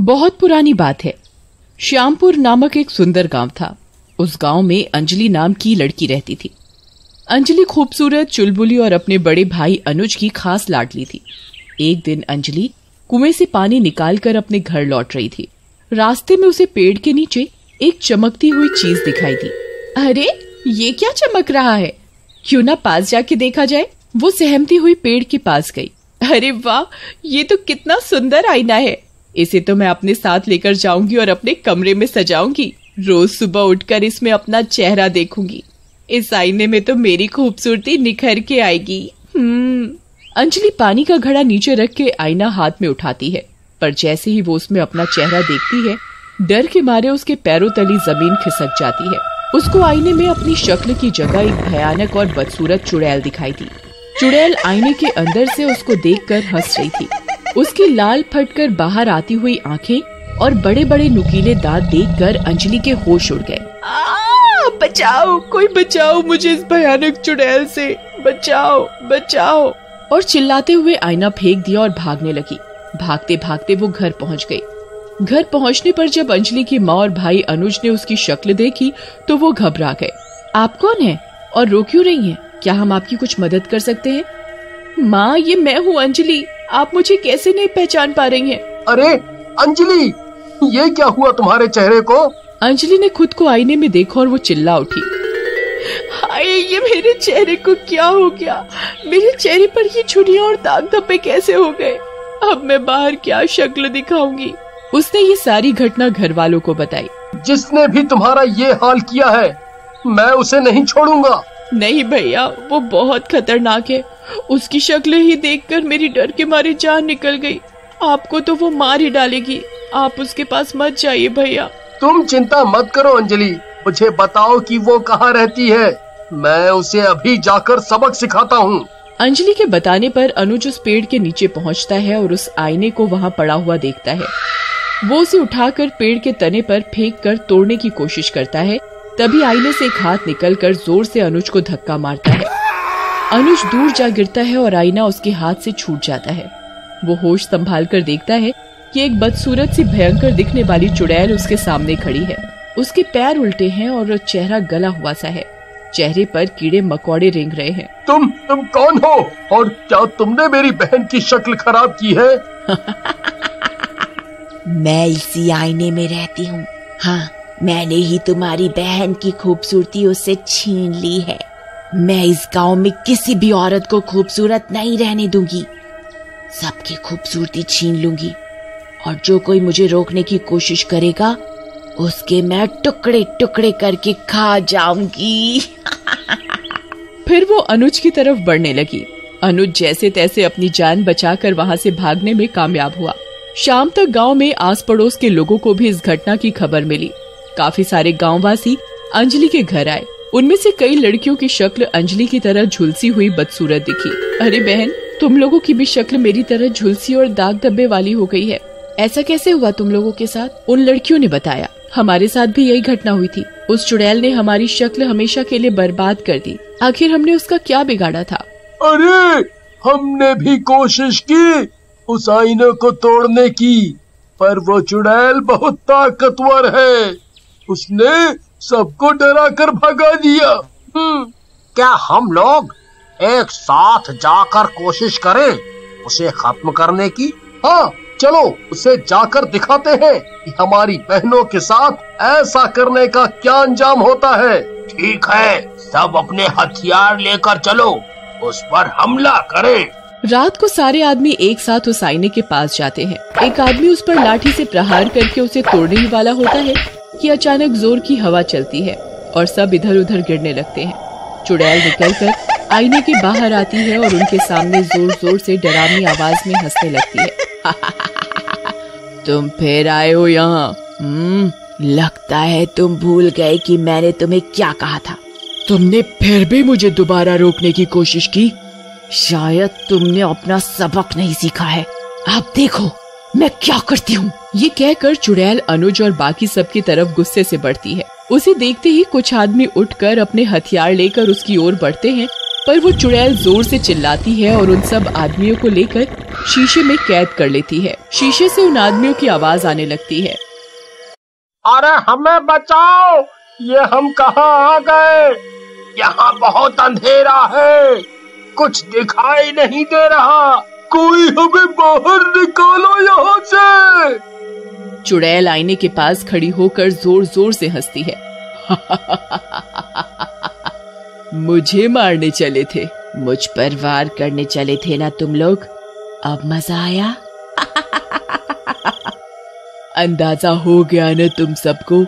बहुत पुरानी बात है। श्यामपुर नामक एक सुंदर गांव था। उस गांव में अंजलि नाम की लड़की रहती थी। अंजलि खूबसूरत, चुलबुली और अपने बड़े भाई अनुज की खास लाडली थी। एक दिन अंजलि कुएं से पानी निकालकर अपने घर लौट रही थी। रास्ते में उसे पेड़ के नीचे एक चमकती हुई चीज दिखाई दी। अरे, ये क्या चमक रहा है? क्यों ना पास जाके देखा जाए। वो सहमती हुई पेड़ के पास गई। अरे वाह, ये तो कितना सुंदर आईना है। इसे तो मैं अपने साथ लेकर जाऊंगी और अपने कमरे में सजाऊंगी। रोज सुबह उठकर इसमें अपना चेहरा देखूंगी। इस आईने में तो मेरी खूबसूरती निखर के आएगी। अंजलि पानी का घड़ा नीचे रख के आईना हाथ में उठाती है, पर जैसे ही वो उसमें अपना चेहरा देखती है, डर के मारे उसके पैरों तली जमीन खिसक जाती है। उसको आईने में अपनी शक्ल की जगह एक भयानक और बदसूरत चुड़ैल दिखाई दी। चुड़ैल आईने के अंदर से उसको देखकर हंस रही थी। उसकी लाल फटकर बाहर आती हुई आंखें और बड़े बड़े नुकीले दांत देखकर अंजलि के होश उड़ गए। बचाओ, कोई बचाओ मुझे इस भयानक चुड़ैल से, बचाओ बचाओ। और चिल्लाते हुए आईना फेंक दिया और भागने लगी। भागते भागते वो घर पहुंच गई। घर पहुंचने पर जब अंजलि की माँ और भाई अनुज ने उसकी शक्ल देखी तो वो घबरा गए। आप कौन हैं और रो क्यों रही हैं? क्या हम आपकी कुछ मदद कर सकते हैं? माँ, ये मैं हूँ अंजलि। आप मुझे कैसे नहीं पहचान पा रही हैं? अरे अंजलि, ये क्या हुआ तुम्हारे चेहरे को? अंजलि ने खुद को आईने में देखा और वो चिल्ला उठी। हाय, ये मेरे चेहरे को क्या हो गया? मेरे चेहरे पर ये झुर्रियां और दाग धब्बे कैसे हो गए? अब मैं बाहर क्या शक्ल दिखाऊंगी? उसने ये सारी घटना घर वालों को बताई। जिसने भी तुम्हारा ये हाल किया है, मैं उसे नहीं छोड़ूंगा। नहीं भैया, वो बहुत खतरनाक है। उसकी शक्ल ही देखकर मेरी डर के मारे जान निकल गई। आपको तो वो मार ही डालेगी। आप उसके पास मत जाइए भैया। तुम चिंता मत करो अंजलि, मुझे बताओ कि वो कहाँ रहती है। मैं उसे अभी जाकर सबक सिखाता हूँ। अंजलि के बताने पर अनुज उस पेड़ के नीचे पहुँचता है और उस आईने को वहाँ पड़ा हुआ देखता है। वो उसे उठाकर पेड़ के तने पर फेंक कर तोड़ने की कोशिश करता है। तभी आईने से एक हाथ निकलकर जोर से अनुज को धक्का मारता है। अनुज दूर जा गिरता है और आईना उसके हाथ से छूट जाता है। वो होश संभाल कर देखता है कि एक बदसूरत सी भयंकर दिखने वाली चुड़ैल उसके सामने खड़ी है। उसके पैर उल्टे हैं और चेहरा गला हुआ सा है। चेहरे पर कीड़े मकोड़े रेंग रहे हैं। तुम कौन हो और क्या तुमने मेरी बहन की शक्ल खराब की है? मैं इसी आईने में रहती हूँ। हाँ, मैंने ही तुम्हारी बहन की खूबसूरती उससे छीन ली है। मैं इस गांव में किसी भी औरत को खूबसूरत नहीं रहने दूंगी। सबकी खूबसूरती छीन लूंगी और जो कोई मुझे रोकने की कोशिश करेगा उसके मैं टुकड़े टुकड़े करके खा जाऊंगी। फिर वो अनुज की तरफ बढ़ने लगी। अनुज जैसे तैसे अपनी जान बचाकर वहाँ से भागने में कामयाब हुआ। शाम तक गांव में आस पड़ोस के लोगों को भी इस घटना की खबर मिली। काफी सारे गांववासी अंजलि के घर आए। उनमें से कई लड़कियों की शक्ल अंजलि की तरह झुलसी हुई बदसूरत दिखी। अरे बहन, तुम लोगों की भी शक्ल मेरी तरह झुलसी और दाग धब्बे वाली हो गई है। ऐसा कैसे हुआ तुम लोगों के साथ? उन लड़कियों ने बताया, हमारे साथ भी यही घटना हुई थी। उस चुड़ैल ने हमारी शक्ल हमेशा के लिए बर्बाद कर दी। आखिर हमने उसका क्या बिगाड़ा था? अरे, हमने भी कोशिश की उस आईने को तोड़ने की, पर वो चुड़ैल बहुत ताकतवर है। उसने सबको डरा कर भगा दिया। क्या हम लोग एक साथ जाकर कोशिश करें उसे खत्म करने की? हाँ, चलो उसे जाकर दिखाते हैं कि हमारी बहनों के साथ ऐसा करने का क्या अंजाम होता है। ठीक है, सब अपने हथियार लेकर चलो, उस पर हमला करें। रात को सारे आदमी एक साथ उस आईने के पास जाते हैं। एक आदमी उस पर लाठी से प्रहार करके उसे तोड़ने ही वाला होता है कि अचानक जोर की हवा चलती है और सब इधर उधर गिरने लगते हैं। चुड़ैल निकलकर आईने के बाहर आती है और उनके सामने जोर जोर से डरावनी आवाज में हंसने लगती है। तुम फिर आए हो यहाँ? लगता है तुम भूल गए कि मैंने तुम्हें क्या कहा था। तुमने फिर भी मुझे दोबारा रोकने की कोशिश की। शायद तुमने अपना सबक नहीं सीखा है। अब देखो मैं क्या करती हूँ। ये कहकर चुड़ैल अनुज और बाकी सबकी तरफ गुस्से से बढ़ती है। उसे देखते ही कुछ आदमी उठकर अपने हथियार लेकर उसकी ओर बढ़ते हैं, पर वो चुड़ैल जोर से चिल्लाती है और उन सब आदमियों को लेकर शीशे में कैद कर लेती है। शीशे से उन आदमियों की आवाज आने लगती है, अरे हमें बचाओ, ये हम कहाँ आ गए? यहाँ बहुत अंधेरा है, कुछ दिखाई नहीं दे रहा, कोई हमें बाहर निकालो यहाँ से। चुड़ैल आईने के पास खड़ी होकर जोर जोर से हंसती है। मुझे मारने चले थे, मुझ पर वार करने चले थे ना तुम लोग, अब मजा आया? अंदाजा हो गया न तुम सबको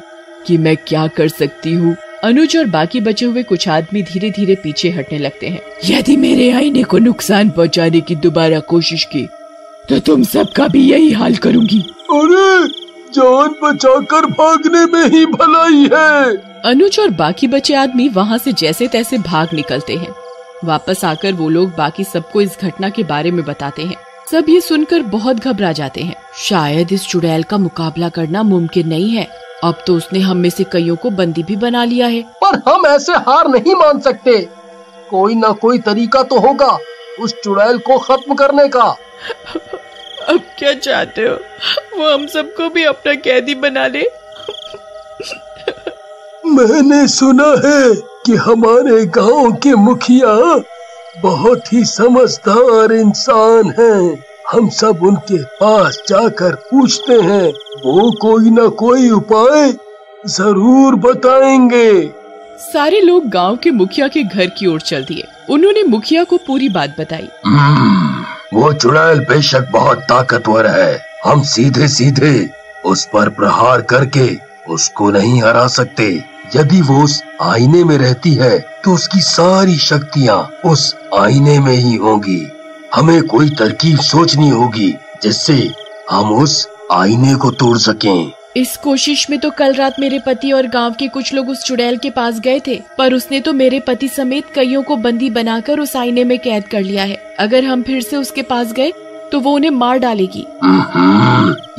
कि मैं क्या कर सकती हूँ। अनुज और बाकी बचे हुए कुछ आदमी धीरे धीरे पीछे हटने लगते हैं। यदि मेरे आईने को नुकसान पहुँचाने की दोबारा कोशिश की तो तुम सबका भी यही हाल करूँगी। अरे जान बचाकर भागने में ही भलाई है। अनुज और बाकी बचे आदमी वहाँ से जैसे तैसे भाग निकलते हैं। वापस आकर वो लोग बाकी सबको इस घटना के बारे में बताते हैं। सब ये सुनकर बहुत घबरा जाते हैं। शायद इस चुड़ैल का मुकाबला करना मुमकिन नहीं है। अब तो उसने हम में से कईयों को बंदी भी बना लिया है। पर हम ऐसे हार नहीं मान सकते, कोई ना कोई तरीका तो होगा उस चुड़ैल को खत्म करने का। अब क्या चाहते हो, वो हम सबको भी अपना कैदी बना ले? मैंने सुना है कि हमारे गांव के मुखिया बहुत ही समझदार इंसान हैं। हम सब उनके पास जाकर पूछते हैं, वो कोई ना कोई उपाय जरूर बताएंगे। सारे लोग गांव के मुखिया के घर की ओर चल दिए। उन्होंने मुखिया को पूरी बात बताई। वो चुड़ैल बेशक बहुत ताकतवर है, हम सीधे सीधे उस पर प्रहार करके उसको नहीं हरा सकते। यदि वो उस आईने में रहती है तो उसकी सारी शक्तियाँ उस आईने में ही होंगी। हमें कोई तरकीब सोचनी होगी जिससे हम उस आईने को तोड़ सकें। इस कोशिश में तो कल रात मेरे पति और गांव के कुछ लोग उस चुड़ैल के पास गए थे, पर उसने तो मेरे पति समेत कईयों को बंदी बनाकर उस आईने में कैद कर लिया है। अगर हम फिर से उसके पास गए तो वो उन्हें मार डालेगी।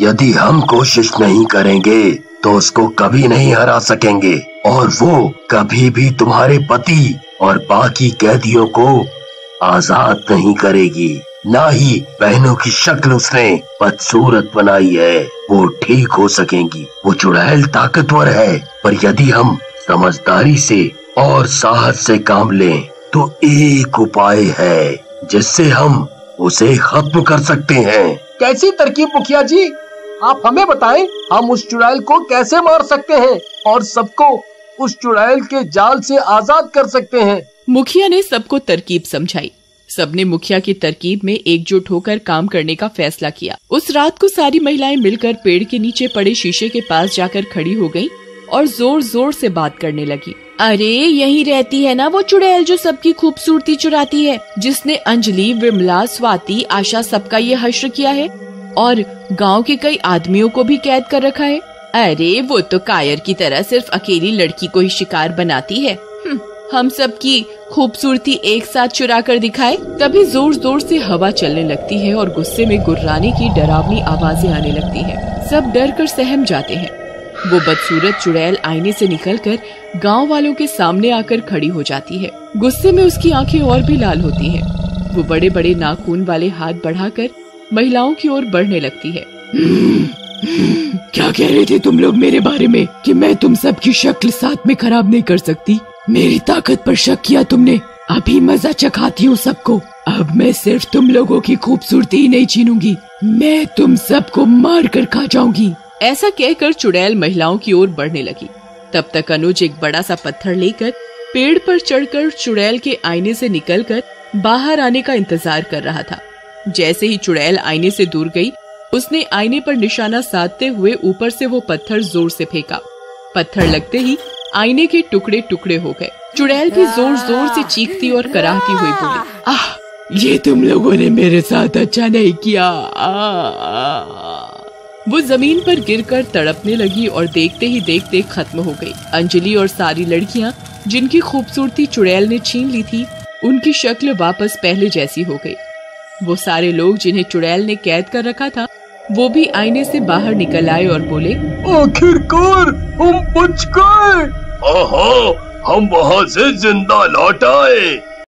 यदि हम कोशिश नहीं करेंगे तो उसको कभी नहीं हरा सकेंगे और वो कभी भी तुम्हारे पति और बाकी कैदियों को आजाद नहीं करेगी। ना ही बहनों की शक्ल उसने बदसूरत बनाई है, वो ठीक हो सकेंगी। वो चुड़ैल ताकतवर है, पर यदि हम समझदारी से और साहस से काम लें तो एक उपाय है जिससे हम उसे खत्म कर सकते हैं। कैसी तरकीब मुखिया जी, आप हमें बताएं, हम उस चुड़ैल को कैसे मार सकते हैं और सबको उस चुड़ैल के जाल से आजाद कर सकते हैं। मुखिया ने सबको तरकीब समझाई। सबने मुखिया की तरकीब में एकजुट होकर काम करने का फैसला किया। उस रात को सारी महिलाएं मिलकर पेड़ के नीचे पड़े शीशे के पास जाकर खड़ी हो गईं और जोर जोर से बात करने लगी। अरे यही रहती है ना वो चुड़ैल जो सबकी खूबसूरती चुराती है, जिसने अंजलि, विमला, स्वाति, आशा सबका ये हश्र किया है और गांव के कई आदमियों को भी कैद कर रखा है। अरे वो तो कायर की तरह सिर्फ अकेली लड़की को ही शिकार बनाती है। हम सब की खूबसूरती एक साथ चुरा कर दिखाए। तभी जोर जोर से हवा चलने लगती है और गुस्से में गुर्राने की डरावनी आवाजें आने लगती हैं। सब डर कर सहम जाते हैं। वो बदसूरत चुड़ैल आईने से निकलकर गांव वालों के सामने आकर खड़ी हो जाती है। गुस्से में उसकी आंखें और भी लाल होती हैं। वो बड़े बड़े नाखून वाले हाथ बढ़ाकर महिलाओं की ओर बढ़ने लगती है। क्या कह रहे थे तुम लोग मेरे बारे में कि मैं तुम सबकी शक्ल साथ में खराब नहीं कर सकती? मेरी ताकत पर शक किया तुमने। अभी मजा चखाती हूँ सबको। अब मैं सिर्फ तुम लोगों की खूबसूरती ही नहीं छीनूंगी, मैं तुम सबको मार कर खा जाऊंगी। ऐसा कहकर चुड़ैल महिलाओं की ओर बढ़ने लगी। तब तक अनुज एक बड़ा सा पत्थर लेकर पेड़ पर चढ़कर चुड़ैल के आईने से निकलकर बाहर आने का इंतजार कर रहा था। जैसे ही चुड़ैल आईने से दूर गई, उसने आईने पर निशाना साधते हुए ऊपर से वो पत्थर जोर से फेंका। पत्थर लगते ही आईने के टुकड़े टुकड़े हो गए। चुड़ैल भी जोर जोर से चीखती और कराहती हुई बोली, आह, ये तुम लोगों ने मेरे साथ अच्छा नहीं किया। वो जमीन पर गिरकर तड़पने लगी और देखते ही देखते खत्म हो गई। अंजलि और सारी लड़कियां जिनकी खूबसूरती चुड़ैल ने छीन ली थी, उनकी शक्ल वापस पहले जैसी हो गई। वो सारे लोग जिन्हें चुड़ैल ने कैद कर रखा था, वो भी आईने से बाहर निकल आए और बोले, आखिरकार हम बच गए। हम वहाँ से जिंदा लौट आए।